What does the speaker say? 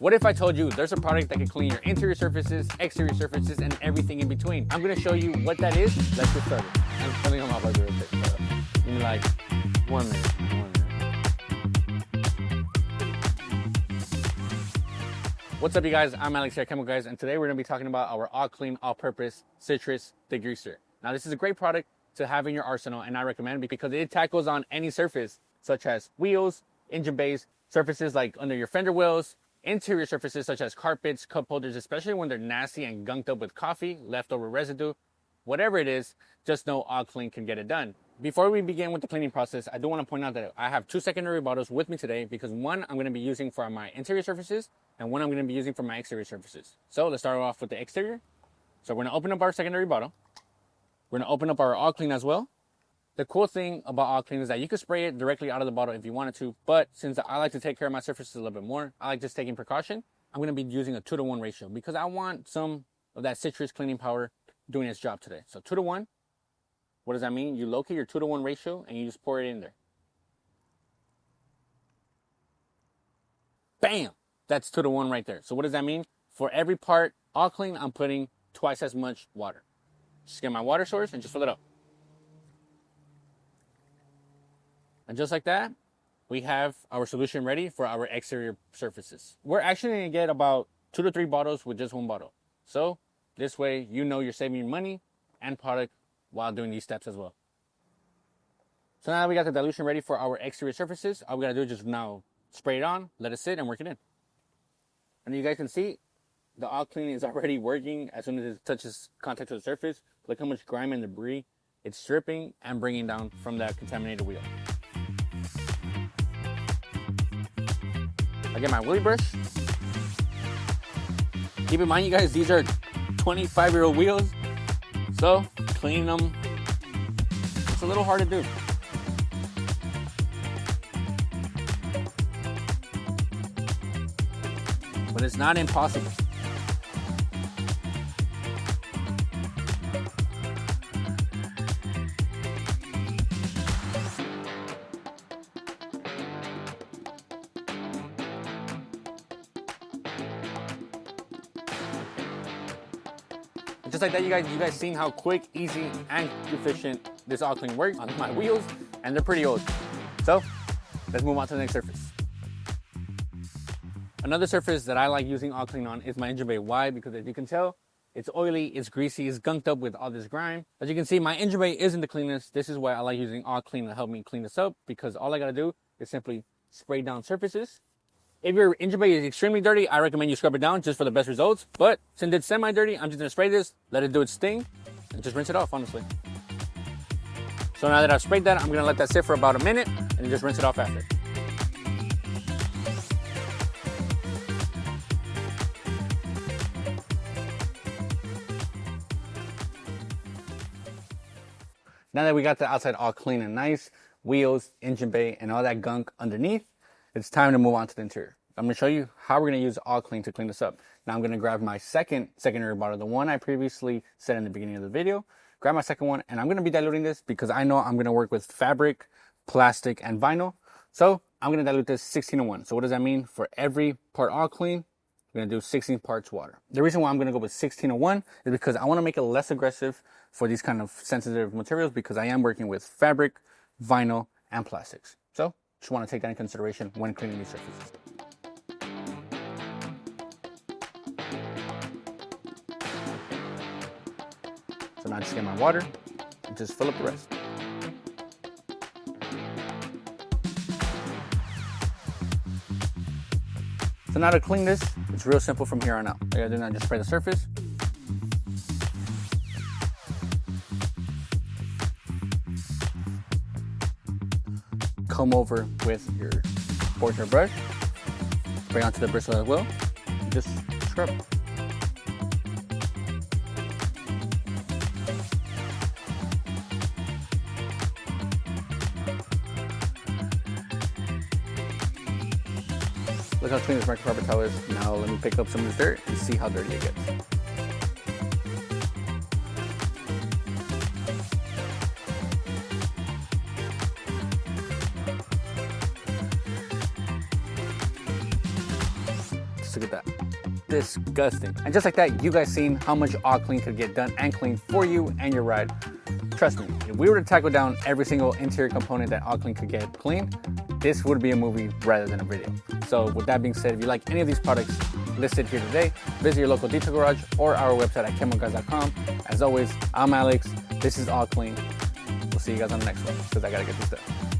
What if I told you there's a product that can clean your interior surfaces, exterior surfaces, and everything in between? I'm gonna show you what that is. Let's get started. I'm filling on my buzzer real quick. Give me like 1 minute. What's up, you guys? I'm 𝘃𝗵𝗶𝗀, and today we're gonna be talking about our all clean, all-purpose citrus degreaser. Now, this is a great product to have in your arsenal, and I recommend it because it tackles on any surface, such as wheels, engine bays, surfaces like under your fender wheels, interior surfaces such as carpets, cup holders, especially when they're nasty and gunked up with coffee, leftover residue, whatever it is, just know all clean can get it done. Before we begin with the cleaning process, I do want to point out that I have 2 secondary bottles with me today because one I'm going to be using for my interior surfaces and one I'm going to be using for my exterior surfaces. So let's start off with the exterior. So we're going to open up our secondary bottle. We're going to open up our all clean as well. The cool thing about all clean is that you can spray it directly out of the bottle if you wanted to, but since I like to take care of my surfaces a little bit more, I like just taking precaution. I'm going to be using a 2-to-1 ratio because I want some of that citrus cleaning power doing its job today. So 2-to-1, what does that mean? You locate your 2-to-1 ratio and you just pour it in there. Bam! That's 2-to-1 right there. So what does that mean? For every part all clean, I'm putting twice as much water. Just get my water source and just fill it up. And just like that, we have our solution ready for our exterior surfaces. We're actually going to get about 2 to 3 bottles with just 1 bottle. So this way, you know you're saving your money and product while doing these steps as well. So now that we got the dilution ready for our exterior surfaces, all we got to do is just now spray it on, let it sit, and work it in. And you guys can see the all clean is already working as soon as it touches contact to the surface. Look how much grime and debris it's stripping and bringing down from that contaminated wheel. I get my wheelie brush. Keep in mind, you guys, these are 25-year-old wheels, so cleaning them, it's a little hard to do. But it's not impossible. Just like that, you guys seen how quick, easy, and efficient this all clean works on my wheels, and they're pretty old. So let's move on to the next surface. Another surface that I like using all clean on is my engine bay. Why? Because as you can tell, it's oily, it's greasy, it's gunked up with all this grime. As you can see, my engine bay isn't the cleanest. This is why I like using all clean to help me clean this up, because all I gotta do is simply spray down surfaces. If your engine bay is extremely dirty, I recommend you scrub it down just for the best results. But since it's semi-dirty, I'm just gonna spray this, let it do its thing, and just rinse it off, honestly. So now that I've sprayed that, I'm gonna let that sit for about a minute and just rinse it off after. Now that we got the outside all clean and nice, wheels, engine bay, and all that gunk underneath, it's time to move on to the interior. I'm going to show you how we're going to use all clean to clean this up. Now I'm going to grab my secondary bottle, the one I previously said in the beginning of the video. Grab my second one, and I'm going to be diluting this because I know I'm going to work with fabric, plastic, and vinyl. So I'm going to dilute this 16-to-1. So what does that mean? For every part all clean, we're going to do 16 parts water. The reason why I'm going to go with 16-to-1 is because I want to make it less aggressive for these kind of sensitive materials because I am working with fabric, vinyl, and plastics. So just want to take that in consideration when cleaning these surfaces. So now I just get my water and just fill up the rest. So now to clean this, it's real simple from here on out. All you gotta do now is just spray the surface. Comb over with your portion brush, spray onto the bristle as well, and just scrub. Look how clean this microfiber towel is. Now let me pick up some of this dirt and see how dirty it gets. Just to get that. Disgusting. And just like that, you guys seen how much 𝗀𝗃 could get done and clean for you and your ride. Trust me, if we were to tackle down every single interior component that 𝗀𝗃 could get cleaned, this would be a movie rather than a video. So with that being said, if you like any of these products listed here today, visit your local detail garage or our website at 𝘃𝗵𝗏𝗏𝗏𝗏. As always, I'm Alex. This is 𝗀𝗃. We'll see you guys on the next one because I gotta get this done.